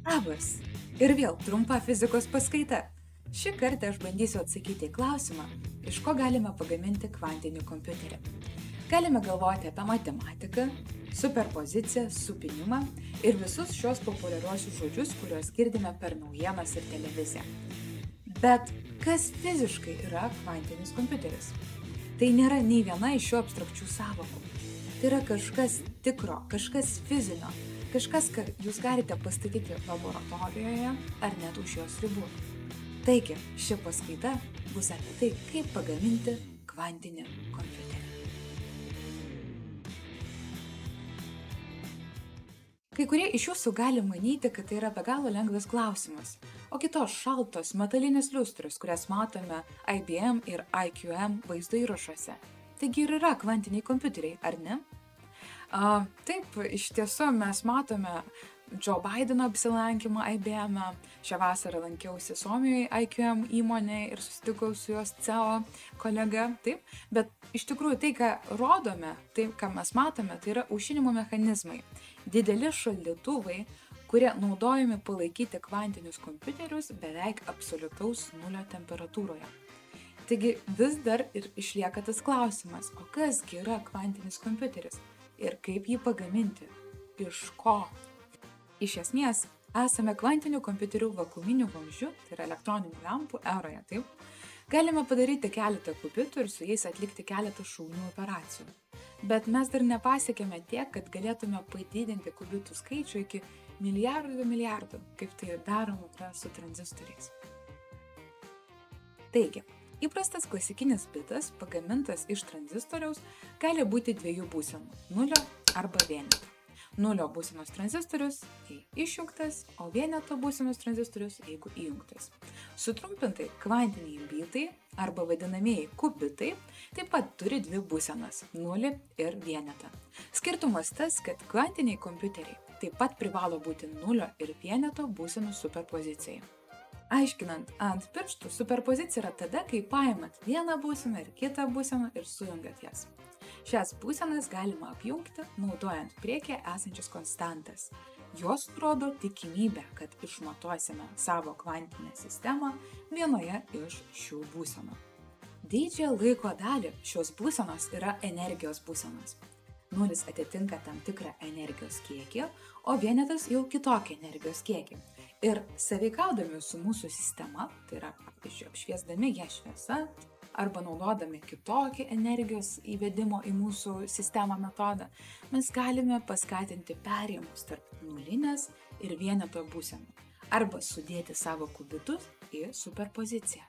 Labas! Ir vėl trumpa fizikos paskaita. Šį kartą aš bandysiu atsakyti į klausimą, iš ko galime pagaminti kvantinį kompiuterį. Galime galvoti apie matematiką, superpoziciją, supinimą ir visus šios populiariuosius žodžius, kuriuos girdime per naujienas ir televiziją. Bet kas fiziškai yra kvantinis kompiuteris? Tai nėra nei viena iš šių abstrakčių sąvokų. Tai yra kažkas tikro, kažkas fizinio, kažkas, ką jūs galite pastatyti laboratorijoje ar net už jos ribų. Taigi, ši paskaita bus apie tai, kaip pagaminti kvantinį kompiuterį. Kai kurie iš jūsų gali manyti, kad tai yra be galo lengvas klausimas, o kitos šaltos metalinės liustros, kurias matome IBM ir IQM vaizdo įrašuose. Taigi ir yra kvantiniai kompiuteriai, ar ne? Taip, iš tiesų mes matome Joe Bideno apsilankymą IBM. Šią vasarą lankiausi Suomijoje IQM įmonėje ir susitikau su jos CEO kolega. Taip, bet iš tikrųjų tai, ką rodome, tai, ką mes matome, tai yra aušinimo mechanizmai. Dideli šaldytuvai, kurie naudojami palaikyti kvantinius kompiuterius beveik absoliutaus nulio temperatūroje. Taigi vis dar ir išlieka tas klausimas, o kasgi yra kvantinis kompiuteris ir kaip jį pagaminti, iš ko? Iš esmės, esame kvantinių kompiuterių vakuuminių vamzdžių, tai yra elektroninių lempų eroje, taip? Galime padaryti keletą kubitų ir su jais atlikti keletą šaunių operacijų. Bet mes dar nepasiekėme tiek, kad galėtume padidinti kubitų skaičių iki milijardų, kaip tai daroma su tranzistoriais. Taigi, įprastas klasikinis bitas, pagamintas iš tranzistoriaus, gali būti dviejų būsenų – nulio arba vieneto. Nulio būsenos tranzistorius išjungtas, o vieneto būsenos tranzistorius jeigu įjungtas. Sutrumpintai kvantiniai bitai arba vadinamieji kubitai taip pat turi dvi būsenas – nulį ir vienetą. Skirtumas tas, kad kvantiniai kompiuteriai taip pat privalo būti nulio ir vieneto būsenų superpozicijai. Aiškinant ant pirštų, superpozicija yra tada, kai paimat vieną būseną ir kitą būseną ir sujungiat jas. Šias būsenas galima apjungti, naudojant priekyje esančias konstantas. Jos rodo tikimybę, kad išmatuosime savo kvantinę sistemą vienoje iš šių būsenų. Didžiąją laiko dalį šios būsenos yra energijos būsenos. Nulis atitinka tam tikrą energijos kiekį, o vienetas jau kitokį energijos kiekį. Ir sąveikaudami su mūsų sistema, tai yra, pavyzdžiui, apšviesdami ją šviesa, arba naudodami kitokį energijos įvedimo į mūsų sistemą metodą, mes galime paskatinti perėjimus tarp nulinės ir vieneto būsenų, arba sudėti savo kubitus į superpoziciją.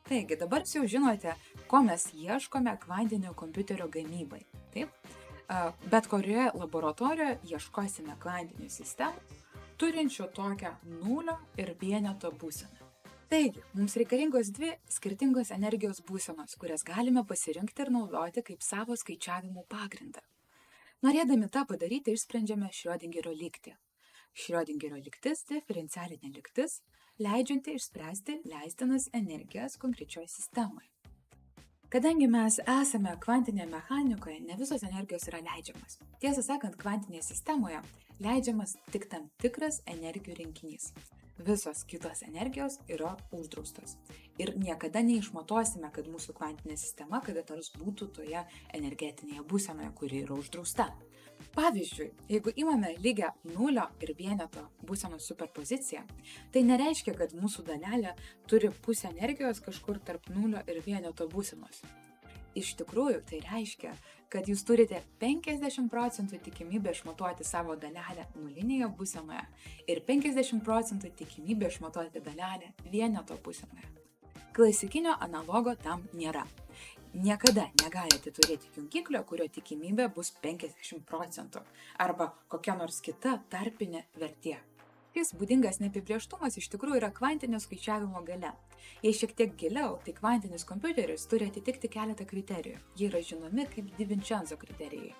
Taigi, dabar jau žinote, ko mes ieškome kvantinio kompiuterio gamybai. Taip? Bet kurioje laboratorijoje ieškosime kvantinių sistemų, turinčių tokią nulio ir vieneto būseną. Taigi, mums reikalingos dvi skirtingos energijos būsenos, kurias galime pasirinkti ir naudoti kaip savo skaičiavimų pagrindą. Norėdami tą padaryti, išsprendžiame Šrioderio lygtį. Šrioderio lygtis – diferencialinė lygtis, leidžianti išspręsti leistinas energijas konkrečioje sistemoje. Kadangi mes esame kvantinėje mechanikoje, ne visos energijos yra leidžiamas. Tiesą sakant, kvantinėje sistemoje leidžiamas tik tam tikras energijų rinkinys. Visos kitos energijos yra uždraustos. Ir niekada neišmatuosime, kad mūsų kvantinė sistema kada nors būtų toje energetinėje būsenoje, kuri yra uždrausta. Pavyzdžiui, jeigu imame lygią nulio ir vieneto būsenos superpoziciją, tai nereiškia, kad mūsų dalelė turi pusę energijos kažkur tarp nulio ir vieneto būsenos. Iš tikrųjų, tai reiškia, kad jūs turite 50% tikimybę išmatuoti savo dalelę nulinėje būsenoje ir 50% tikimybę išmatuoti dalelę vieneto būsenoje. Klasikinio analogo tam nėra. Niekada negalite turėti jungiklio, kurio tikimybė bus 50% arba kokia nors kita tarpinė vertė. Šis būdingas neapibrėžtumas iš tikrųjų yra kvantinio skaičiavimo galia. Jei šiek tiek giliau, tai kvantinis kompiuteris turi atitikti keletą kriterijų. Jie yra žinomi kaip Di Vincenzo kriterijai.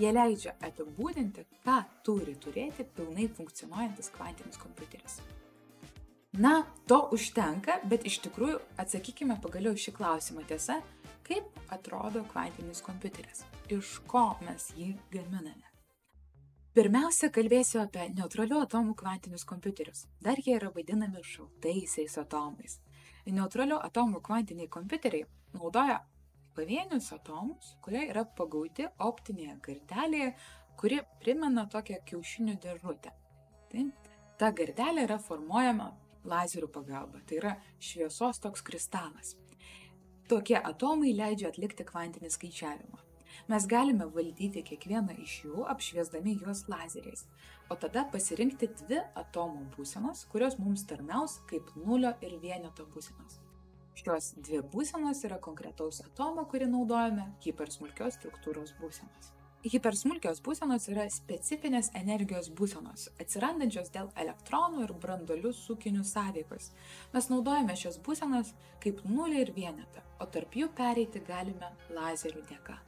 Jie leidžia apibūdinti, ką turi turėti pilnai funkcionuojantis kvantinis kompiuteris. Na, to užtenka, bet iš tikrųjų atsakykime pagaliau šį klausimą. Tiesa, kaip atrodo kvantinis kompiuteris? Iš ko mes jį gaminame? Pirmiausia, kalbėsiu apie neutralių atomų kvantinius kompiuterius. Dar jie yra vadinami šaltaisiais atomais. Neutralių atomų kvantiniai kompiuteriai naudoja pavienius atomus, kurie yra pagauti optinėje gardelėje, kuri primena tokią kiaušinių dėžutę. Tai ta gardelė yra formuojama lazerių pagalba, tai yra šviesos toks kristalas. Tokie atomai leidžia atlikti kvantinį skaičiavimą. Mes galime valdyti kiekvieną iš jų, apšviesdami juos lazeriais, o tada pasirinkti dvi atomo būsenos, kurios mums tarnaus kaip nulio ir vieneto būsenos. Šios dvi būsenos yra konkretaus atomo, kurį naudojame, hipersmulkios struktūros būsenos. Hipersmulkios būsenos yra specifinės energijos būsenos, atsirandančios dėl elektronų ir branduolių sukinių sąveikos. Mes naudojame šias būsenas kaip nulį ir vienetą, o tarp jų pereiti galime lazerių dėka.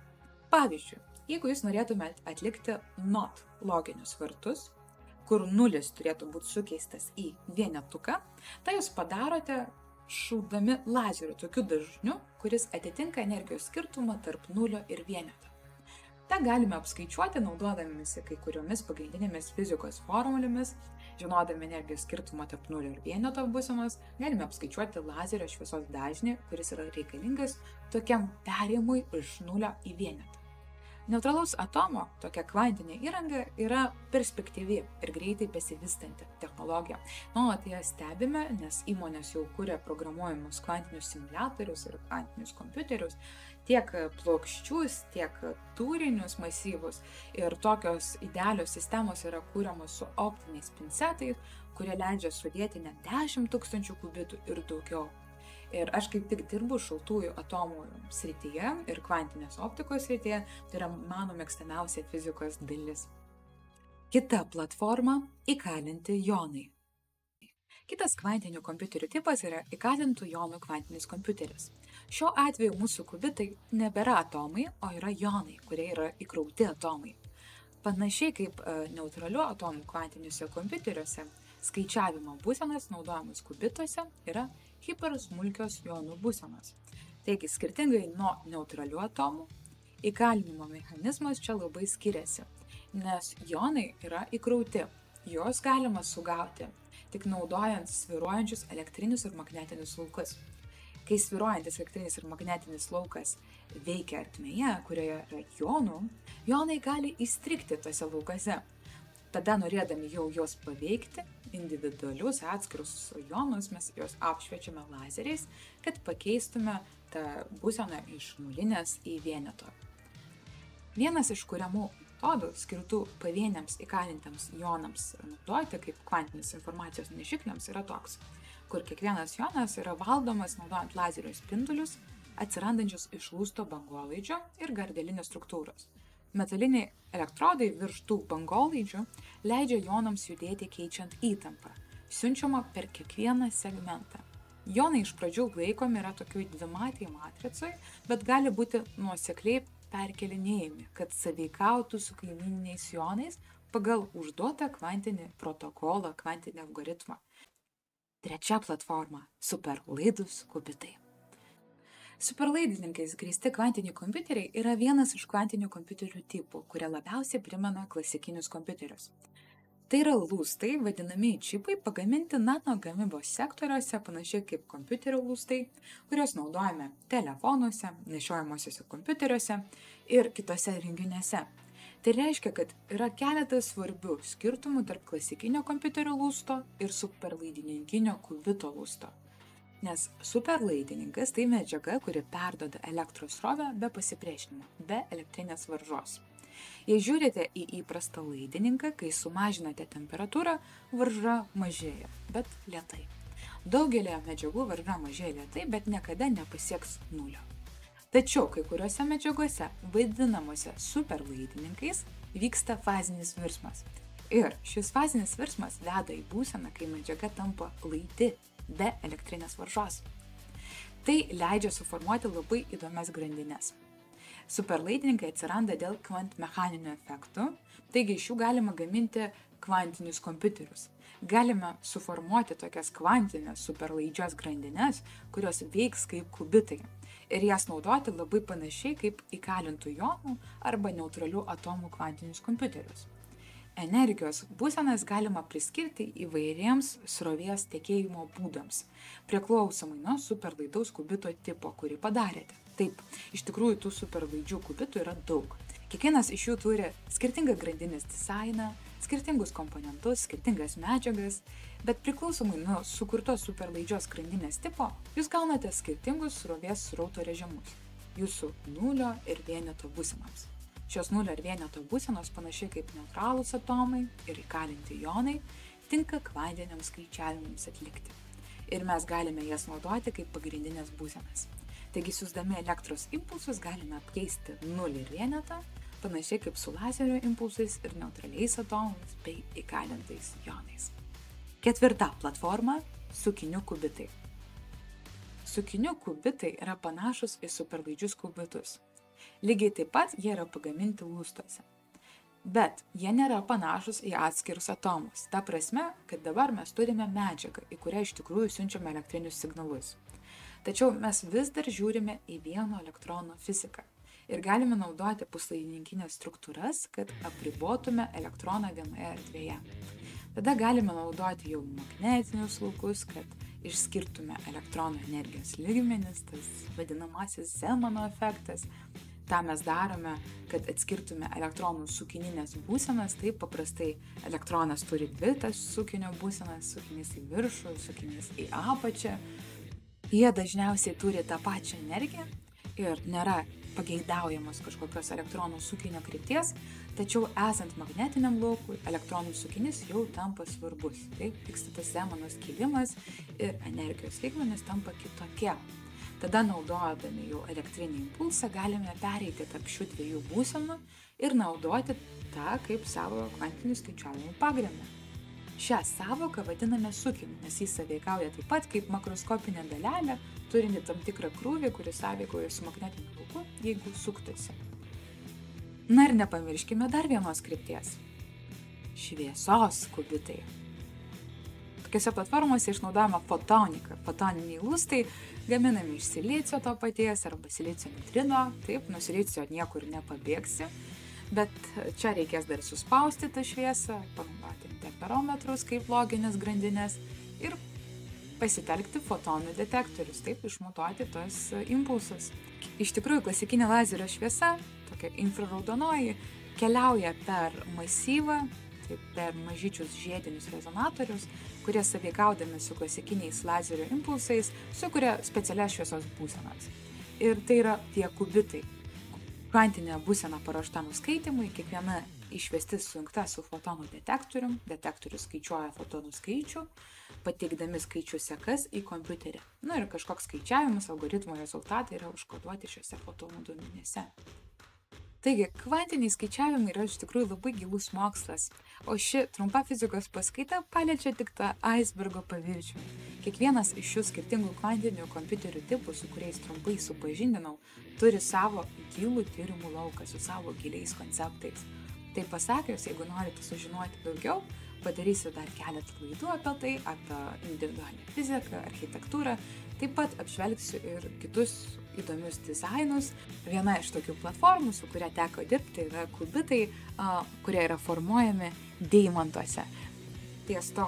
Pavyzdžiui, jeigu jūs norėtumėte atlikti NOT loginius vartus, kur nulis turėtų būti sukeistas į vienetuką, tai jūs padarote šaudami lazerių tokiu dažniu, kuris atitinka energijos skirtumą tarp nulio ir vieneto. Ta galime apskaičiuoti naudodamisi kai kuriomis pagrindinėmis fizikos formulėmis, žinodami energijos skirtumą tarp nulio ir vieneto būsenos, galime apskaičiuoti lazerio šviesos dažnį, kuris yra reikalingas tokiam perėjimui iš nulio į vienetą. Neutralaus atomo tokia kvantinė įranga yra perspektyvi ir greitai besivystanti technologija. Nuolat ją stebime, nes įmonės jau kuria programuojamus kvantinius simuliatorius ir kvantinius kompiuterius, tiek plokščius, tiek tūrinius masyvus. Ir tokios idealios sistemos yra kūriamos su optiniais pincetais, kurie leidžia sudėti net 10 000 kubitų ir daugiau. Ir aš kaip tik dirbu šaltųjų atomų srityje ir kvantinės optikos srityje, tai yra mano mėgstamiausia fizikos dalis. Kita platforma – įkalinti jonai. Kitas kvantinių kompiuterių tipas yra įkalintų jonų kvantinis kompiuteris. Šiuo atveju mūsų kubitai nebėra atomai, o yra jonai, kurie yra įkrauti atomai. Panašiai kaip neutralių atomų kvantiniuose kompiuteriuose, skaičiavimo būsenos naudojamus kubituose yra hipersmulkios jonų būsenos. Taigi, skirtingai nuo neutralių atomų, įkalinimo mechanizmas čia labai skiriasi, nes jonai yra įkrauti. Juos galima sugauti tik naudojant svyruojančius elektrinius ir magnetinius laukus. Kai svyruojantis elektrinis ir magnetinis laukas veikia ertmėje, kurioje yra jonų, jonai gali įstrigti tose laukuose. Tada, norėdami jau juos paveikti, individualius atskirus jonus, mes juos apšviečiame lazeriais, kad pakeistume tą būseną iš nulinės į vieneto. Vienas iš kuriamų metodų skirtų pavieniams įkalintiems jonams naudoti kaip kvantinės informacijos nešikliams yra toks, kur kiekvienas jonas yra valdomas naudojant lazerio spindulius, atsirandančius iš lūsto bangolaidžio ir gardelinės struktūros. Metaliniai elektrodai virš tų bangolaidžių leidžia jonams judėti keičiant įtampą, siunčiama per kiekvieną segmentą. Jonai iš pradžių laikomi yra tokioj dvimatėj matricoj, bet gali būti nuosekliai perkelinėjami, kad sąveikautų su kaimyniniais jonais pagal užduotą kvantinį protokolą, kvantinį algoritmą. Trečia platforma – superlaidūs kubitai. Superlaidininkais grįsti kvantiniai kompiuteriai yra vienas iš kvantinių kompiuterių tipų, kurie labiausiai primena klasikinius kompiuterius. Tai yra lustai, vadinami čipai, pagaminti nano gamybos sektoriuose, panašiai kaip kompiuterių lustai, kuriuos naudojame telefonuose, nešiojamosiuose kompiuteriuose ir kitose renginiuose. Tai reiškia, kad yra keletas svarbių skirtumų tarp klasikinio kompiuterio lusto ir superlaidininkinio kubito lusto. Nes superlaidininkas tai medžiaga, kuri perduoda elektros srovę be pasipriešinimo, be elektrinės varžos. Jei žiūrite į įprastą laidininką, kai sumažinate temperatūrą, varža mažėja, bet lėtai. Daugelio medžiagų varža mažėja lėtai, bet niekada nepasieks nulio. Tačiau kai kuriuose medžiaguose, vadinamuose superlaidininkais, vyksta fazinis virsmas. Ir šis fazinis virsmas veda į būseną, kai medžiaga tampa laidi be elektrinės varžos. Tai leidžia suformuoti labai įdomias grandines. Superlaidininkai atsiranda dėl kvantmechaninių efektų, taigi iš jų galima gaminti kvantinius kompiuterius. Galime suformuoti tokias kvantinės superlaidžios grandines, kurios veiks kaip kubitai, ir jas naudoti labai panašiai kaip įkalintų jonų arba neutralių atomų kvantinius kompiuterius. Energijos būsenas galima priskirti įvairiems srovės tekėjimo būdams, priklausomai nuo superlaidaus kubito tipo, kurį padarėte. Taip, iš tikrųjų tų superlaidžių kubitų yra daug. Kiekvienas iš jų turi skirtingą grandinės dizainą, skirtingus komponentus, skirtingas medžiagas, bet priklausomai nuo sukurtos superlaidžios grandinės tipo, jūs gaunate skirtingus srovės srauto režimus jūsų nulio ir vieneto būsenoms. Šios nulio ir vieneto būsenos panašiai kaip neutralūs atomai ir įkalinti jonai tinka kvantiniams skaičiavimams atlikti. Ir mes galime jas naudoti kaip pagrindinės būsenas. Taigi, siųsdami elektros impulsus galime apkeisti nulį ir vienetą, panašiai kaip su lazerio impulsais ir neutraliais atomais bei įkalintais jonais. Ketvirta platforma – sukinių kubitai. Sukinių kubitai yra panašus į superlaidžius kubitus. Lygiai taip pat jie yra pagaminti lustuose. Bet jie nėra panašus į atskirus atomus. Ta prasme, kad dabar mes turime medžiagą, į kurią iš tikrųjų siunčiame elektrinius signalus. Tačiau mes vis dar žiūrime į vieno elektrono fiziką ir galime naudoti puslaidininkinės struktūras, kad apribotume elektroną vienoje erdvėje. Tada galime naudoti jau magnetinius laukus, kad išskirtume elektrono energijos lygmenis, tas vadinamasis Zemano efektas. Ta mes darome, kad atskirtume elektronų sukininės būsenas. Taip paprastai elektronas turi dvi tas sukinio būsenas, sukinys į viršų, sukinys į apačią. Jie dažniausiai turi tą pačią energiją ir nėra pageidaujamos kažkokios elektronų sukinio krypties, tačiau esant magnetiniam laukui, elektronų sukinys jau tampa svarbus. Taip vyksta tas Zemano skilimas ir energijos lygmenys tampa kitokie. Tada naudodami jau elektrinį impulsą galime pereiti tarp šių dviejų būsenų ir naudoti tą kaip savo kvantinių skaičiavimų pagrindą. Šią savoką vadiname sukiniu, nes jis sąveikauja taip pat kaip makroskopinė dalelė, turinti tam tikrą krūvį, kuris sąveikauja su magnetiniu lauku, jeigu suktųsi. Na ir nepamirškime dar vienos krypties – šviesos kubitai. Tokiose platformose išnaudojama fotonika. Fotoniniai lustai gaminami iš silicio to paties arba silicio nitrino. Taip, nuo silicio niekur nepabėgsi, bet čia reikės dar suspausti tą šviesą, panaudoti interferometrus kaip loginės grandinės ir pasitelkti fotonų detektorius, taip išmatuoti tos impulsus. Iš tikrųjų, klasikinė lazerio šviesa, tokia infraraudonoji, keliauja per masyvą, taip, per mažyčius žiedinius rezonatorius, kurie sąveikaudami su klasikiniais lazerio impulsais sukuria specialias šviesos būsenas. Ir tai yra tie kubitai. Kvantinė būsena paruošta nuskaitimui, kiekviena išvestis sujungta su fotonų detektorium, detektorius skaičiuoja fotonų skaičių, pateikdami skaičių sekas į kompiuterį. Na ir kažkoks skaičiavimas, algoritmo rezultatai yra užkoduoti šiuose fotonų duomenyse. Taigi, kvantiniai skaičiavimai yra iš tikrųjų labai gilus mokslas, o ši trumpa fizikos paskaita paliečia tik tą aisbergo paviršių. Kiekvienas iš šių skirtingų kvantinių kompiuterių tipų, su kuriais trumpai supažindinau, turi savo gilų tyrimų lauką su savo giliais konceptais. Tai pasakius, jeigu norite sužinoti daugiau, padarysiu dar keletą laidų apie tai, apie individualią fiziką, architektūrą, taip pat apžvelgsiu ir kitus įdomius dizainus. Viena iš tokių platformų, su kuria teko dirbti, yra kubitai, kurie yra formuojami deimantuose. Ties to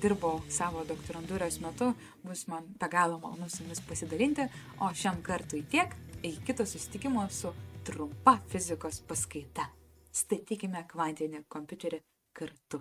dirbau savo doktorantūros metu, bus man be galo malonu su jumis pasidalinti, o šiam kartui tiek, iki kito susitikimo su trumpa fizikos paskaita. Statykime kvantinį kompiuterį kartu.